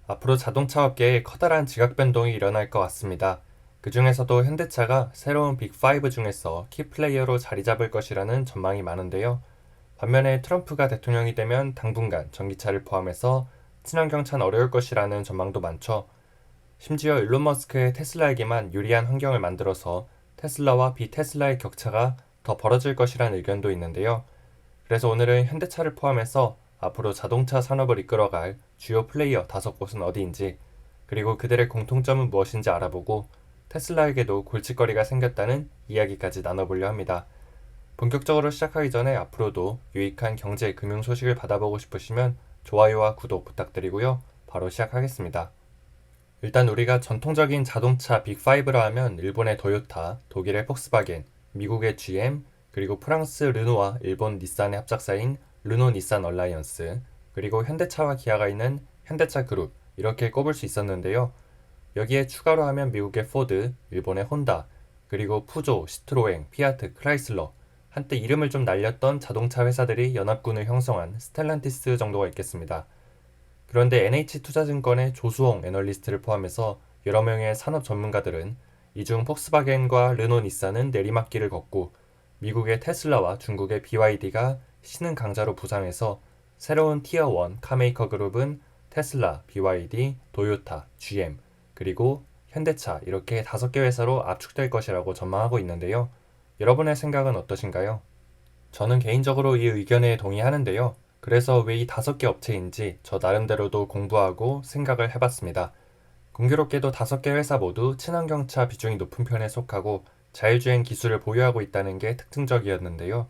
앞으로 자동차 업계에 커다란 지각 변동이 일어날 것 같습니다. 그 중에서도 현대차가 새로운 빅5 중에서 키플레이어로 자리 잡을 것이라는 전망이 많은데요. 반면에 트럼프가 대통령이 되면 당분간 전기차를 포함해서 친환경차는 어려울 것이라는 전망도 많죠. 심지어 일론 머스크의 테슬라에게만 유리한 환경을 만들어서 테슬라와 비테슬라의 격차가 더 벌어질 것이라는 의견도 있는데요. 그래서 오늘은 현대차를 포함해서 앞으로 자동차 산업을 이끌어갈 주요 플레이어 5곳은 어디인지, 그리고 그들의 공통점은 무엇인지 알아보고 테슬라에게도 골칫거리가 생겼다는 이야기까지 나눠보려 합니다. 본격적으로 시작하기 전에 앞으로도 유익한 경제, 금융 소식을 받아보고 싶으시면 좋아요와 구독 부탁드리고요. 바로 시작하겠습니다. 일단 우리가 전통적인 자동차 빅5라 하면 일본의 도요타, 독일의 폭스바겐, 미국의 GM, 그리고 프랑스 르노와 일본 닛산의 합작사인 르노 닛산 얼라이언스, 그리고 현대차와 기아가 있는 현대차 그룹, 이렇게 꼽을 수 있었는데요. 여기에 추가로 하면 미국의 포드, 일본의 혼다, 그리고 푸조, 시트로엥, 피아트, 크라이슬러, 한때 이름을 좀 날렸던 자동차 회사들이 연합군을 형성한 스텔란티스 정도가 있겠습니다. 그런데 NH투자증권의 조수홍 애널리스트를 포함해서 여러 명의 산업 전문가들은 이 중 폭스바겐과 르노 닛산은 내리막길을 걷고 미국의 테슬라와 중국의 BYD가 신흥 강자로 부상해서 새로운 티어1 카메이커 그룹은 테슬라, BYD, 도요타, GM, 그리고 현대차 이렇게 5개 회사로 압축될 것이라고 전망하고 있는데요. 여러분의 생각은 어떠신가요? 저는 개인적으로 이 의견에 동의하는데요. 그래서 왜 이 5개 업체인지 저 나름대로도 공부하고 생각을 해봤습니다. 공교롭게도 5개 회사 모두 친환경차 비중이 높은 편에 속하고 자율주행 기술을 보유하고 있다는 게 특징적이었는데요.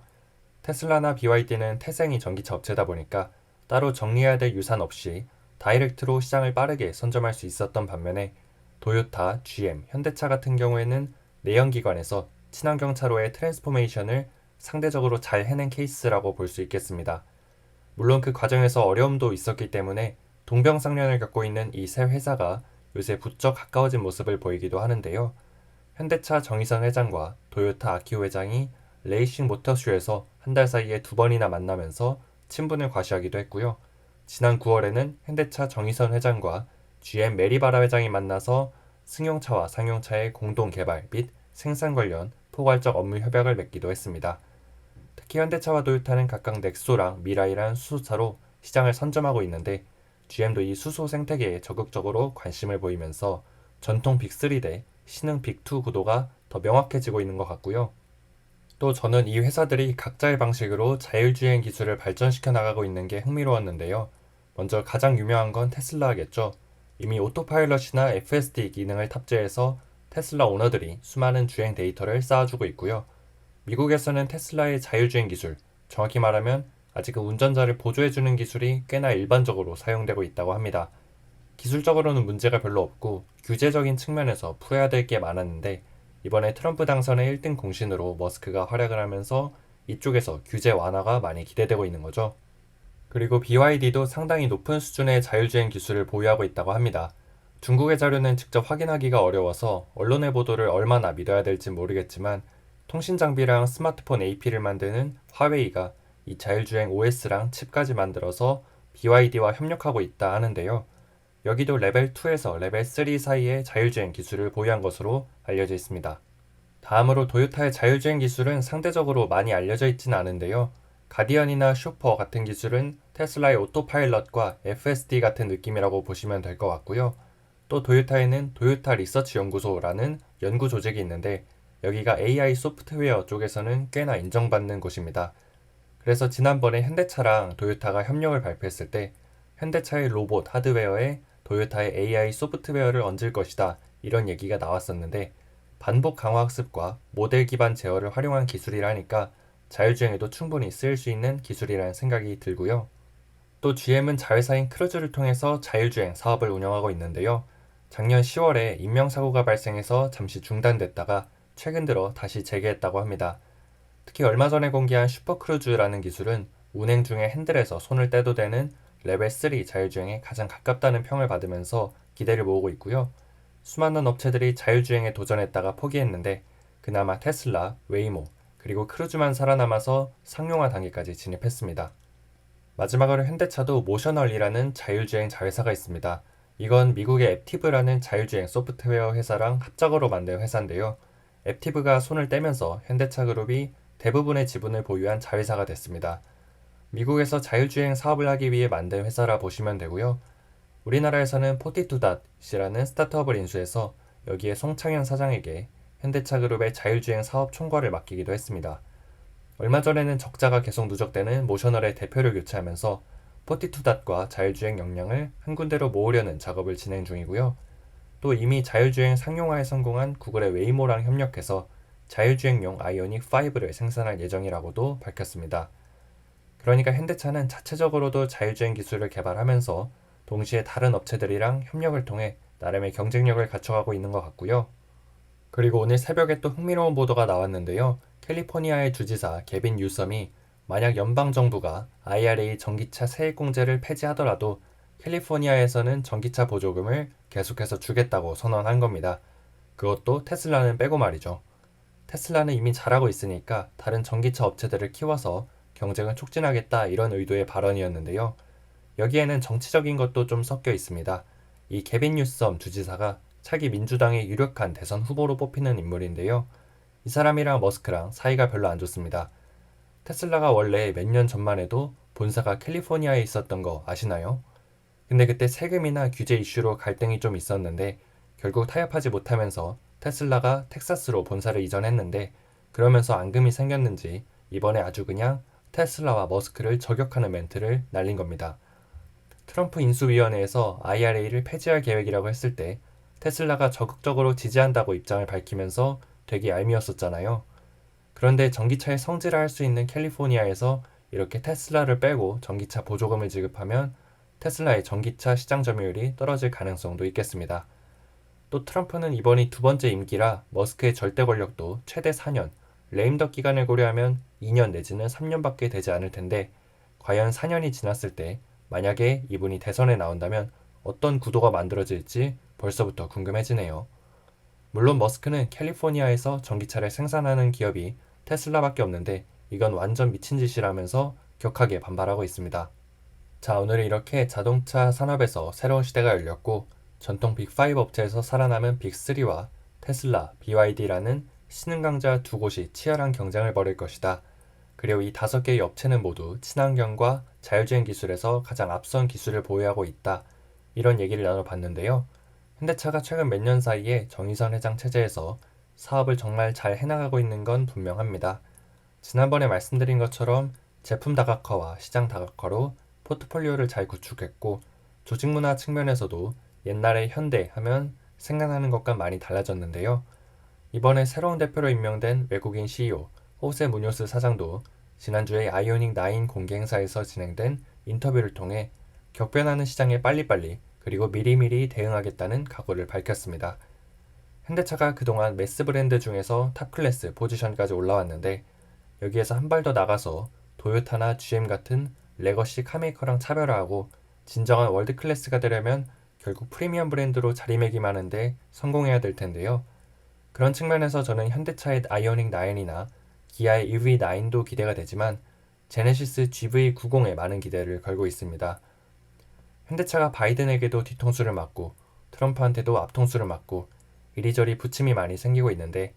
테슬라나 BYD는 태생이 전기차 업체다 보니까 따로 정리해야 될 유산 없이 다이렉트로 시장을 빠르게 선점할 수 있었던 반면에 도요타, GM, 현대차 같은 경우에는 내연기관에서 친환경차로의 트랜스포메이션을 상대적으로 잘 해낸 케이스라고 볼 수 있겠습니다. 물론 그 과정에서 어려움도 있었기 때문에 동병상련을 겪고 있는 이 세 회사가 요새 부쩍 가까워진 모습을 보이기도 하는데요. 현대차 정의선 회장과 도요타 아키오 회장이 레이싱 모터쇼에서 한 달 사이에 2번이나 만나면서 친분을 과시하기도 했고요. 지난 9월에는 현대차 정의선 회장과 GM 메리바라 회장이 만나서 승용차와 상용차의 공동 개발 및 생산 관련 포괄적 업무 협약을 맺기도 했습니다. 특히 현대차와 도요타는 각각 넥소랑 미라이란 수소차로 시장을 선점하고 있는데 GM도 이 수소 생태계에 적극적으로 관심을 보이면서 전통 빅3 대 신흥 빅2 구도가 더 명확해지고 있는 것 같고요. 또 저는 이 회사들이 각자의 방식으로 자율주행 기술을 발전시켜 나가고 있는 게 흥미로웠는데요. 먼저 가장 유명한 건 테슬라겠죠. 이미 오토파일럿이나 FSD 기능을 탑재해서 테슬라 오너들이 수많은 주행 데이터를 쌓아주고 있고요. 미국에서는 테슬라의 자율주행 기술, 정확히 말하면 아직은 운전자를 보조해주는 기술이 꽤나 일반적으로 사용되고 있다고 합니다. 기술적으로는 문제가 별로 없고 규제적인 측면에서 풀어야 될 게 많았는데 이번에 트럼프 당선의 1등 공신으로 머스크가 활약을 하면서 이쪽에서 규제 완화가 많이 기대되고 있는 거죠. 그리고 BYD도 상당히 높은 수준의 자율주행 기술을 보유하고 있다고 합니다. 중국의 자료는 직접 확인하기가 어려워서 언론의 보도를 얼마나 믿어야 될지 모르겠지만 통신 장비랑 스마트폰 AP를 만드는 화웨이가 이 자율주행 OS랑 칩까지 만들어서 BYD와 협력하고 있다 하는데요. 여기도 레벨 2에서 레벨 3 사이의 자율주행 기술을 보유한 것으로 알려져 있습니다. 다음으로 도요타의 자율주행 기술은 상대적으로 많이 알려져 있지는 않은데요. 가디언이나 슈퍼 같은 기술은 테슬라의 오토파일럿과 FSD 같은 느낌이라고 보시면 될 것 같고요. 또 도요타에는 도요타 리서치 연구소라는 연구 조직이 있는데 여기가 AI 소프트웨어 쪽에서는 꽤나 인정받는 곳입니다. 그래서 지난번에 현대차랑 도요타가 협력을 발표했을 때 현대차의 로봇 하드웨어에 도요타의 AI 소프트웨어를 얹을 것이다 이런 얘기가 나왔었는데 반복 강화 학습과 모델 기반 제어를 활용한 기술이라니까 자율주행에도 충분히 쓰일 수 있는 기술이라는 생각이 들고요. 또 GM은 자회사인 크루즈를 통해서 자율주행 사업을 운영하고 있는데요. 작년 10월에 인명사고가 발생해서 잠시 중단됐다가 최근 들어 다시 재개했다고 합니다. 특히 얼마 전에 공개한 슈퍼크루즈라는 기술은 운행 중에 핸들에서 손을 떼도 되는 레벨 3 자율주행에 가장 가깝다는 평을 받으면서 기대를 모으고 있고요. 수많은 업체들이 자율주행에 도전했다가 포기했는데 그나마 테슬라, 웨이모, 그리고 크루즈만 살아남아서 상용화 단계까지 진입했습니다. 마지막으로 현대차도 모셔널이라는 자율주행 자회사가 있습니다. 이건 미국의 앱티브라는 자율주행 소프트웨어 회사랑 합작으로 만든 회사인데요. 앱티브가 손을 떼면서 현대차 그룹이 대부분의 지분을 보유한 자회사가 됐습니다. 미국에서 자율주행 사업을 하기 위해 만든 회사라 보시면 되고요. 우리나라에서는 포티투닷이라는 스타트업을 인수해서 여기에 송창현 사장에게 현대차 그룹의 자율주행 사업 총괄을 맡기기도 했습니다. 얼마 전에는 적자가 계속 누적되는 모셔널의 대표를 교체하면서 포티투닷과 자율주행 역량을 한 군데로 모으려는 작업을 진행 중이고요. 또 이미 자율주행 상용화에 성공한 구글의 웨이모랑 협력해서 자율주행용 아이오닉 5를 생산할 예정이라고도 밝혔습니다. 그러니까 현대차는 자체적으로도 자율주행 기술을 개발하면서 동시에 다른 업체들이랑 협력을 통해 나름의 경쟁력을 갖춰가고 있는 것 같고요. 그리고 오늘 새벽에 또 흥미로운 보도가 나왔는데요. 캘리포니아의 주지사 개빈 뉴섬이 만약 연방정부가 IRA 전기차 세액공제를 폐지하더라도 캘리포니아에서는 전기차 보조금을 계속해서 주겠다고 선언한 겁니다. 그것도 테슬라는 빼고 말이죠. 테슬라는 이미 잘하고 있으니까 다른 전기차 업체들을 키워서 경쟁을 촉진하겠다 이런 의도의 발언이었는데요. 여기에는 정치적인 것도 좀 섞여 있습니다. 이 개빈 뉴섬 주지사가 차기 민주당의 유력한 대선 후보로 뽑히는 인물인데요. 이 사람이랑 머스크랑 사이가 별로 안 좋습니다. 테슬라가 원래 몇 년 전만 해도 본사가 캘리포니아에 있었던 거 아시나요? 근데 그때 세금이나 규제 이슈로 갈등이 좀 있었는데 결국 타협하지 못하면서 테슬라가 텍사스로 본사를 이전했는데 그러면서 앙금이 생겼는지 이번에 아주 그냥 테슬라와 머스크를 저격하는 멘트를 날린 겁니다. 트럼프 인수위원회에서 IRA를 폐지할 계획이라고 했을 때 테슬라가 적극적으로 지지한다고 입장을 밝히면서 되게 얄미웠었잖아요. 그런데 전기차의 성지를 할 수 있는 캘리포니아에서 이렇게 테슬라를 빼고 전기차 보조금을 지급하면 테슬라의 전기차 시장 점유율이 떨어질 가능성도 있겠습니다. 또 트럼프는 이번이 두 번째 임기라 머스크의 절대 권력도 최대 4년, 레임덕 기간을 고려하면 2년 내지는 3년밖에 되지 않을 텐데 과연 4년이 지났을 때 만약에 이분이 대선에 나온다면 어떤 구도가 만들어질지 벌써부터 궁금해지네요. 물론 머스크는 캘리포니아에서 전기차를 생산하는 기업이 테슬라밖에 없는데 이건 완전 미친 짓이라면서 격하게 반발하고 있습니다. 자, 오늘은 이렇게 자동차 산업에서 새로운 시대가 열렸고 전통 빅5 업체에서 살아남은 빅3와 테슬라, BYD라는 신흥 강자 두 곳이 치열한 경쟁을 벌일 것이다. 그리고 이 5개의 업체는 모두 친환경과 자율주행 기술에서 가장 앞선 기술을 보유하고 있다. 이런 얘기를 나눠봤는데요. 현대차가 최근 몇 년 사이에 정의선 회장 체제에서 사업을 정말 잘 해나가고 있는 건 분명합니다. 지난번에 말씀드린 것처럼 제품 다각화와 시장 다각화로 포트폴리오를 잘 구축했고 조직 문화 측면에서도 옛날에 현대 하면 생각나는 것과 많이 달라졌는데요. 이번에 새로운 대표로 임명된 외국인 CEO 호세 무뇨스 사장도 지난주에 아이오닉 9 공개 행사에서 진행된 인터뷰를 통해 격변하는 시장에 빨리빨리 그리고 미리미리 대응하겠다는 각오를 밝혔습니다. 현대차가 그동안 매스 브랜드 중에서 탑 클래스 포지션까지 올라왔는데 여기에서 한 발 더 나가서 도요타나 GM 같은 레거시 카메이커랑 차별화하고 진정한 월드 클래스가 되려면 결국 프리미엄 브랜드로 자리매김하는데 성공해야 될 텐데요. 그런 측면에서 저는 현대차의 아이오닉 9이나 기아의 EV9도 기대가 되지만 제네시스 GV90에 많은 기대를 걸고 있습니다. 현대차가 바이든에게도 뒤통수를 맞고 트럼프한테도 앞통수를 맞고 이리저리 부침이 많이 생기고 있는데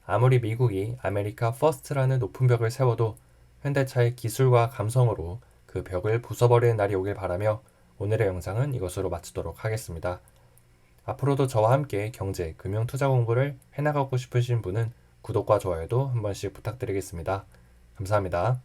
아무리 미국이 아메리카 퍼스트라는 높은 벽을 세워도 현대차의 기술과 감성으로 그 벽을 부숴버리는 날이 오길 바라며 오늘의 영상은 이것으로 마치도록 하겠습니다. 앞으로도 저와 함께 경제, 금융, 투자 공부를 해나가고 싶으신 분은 구독과 좋아요도 한 번씩 부탁드리겠습니다. 감사합니다.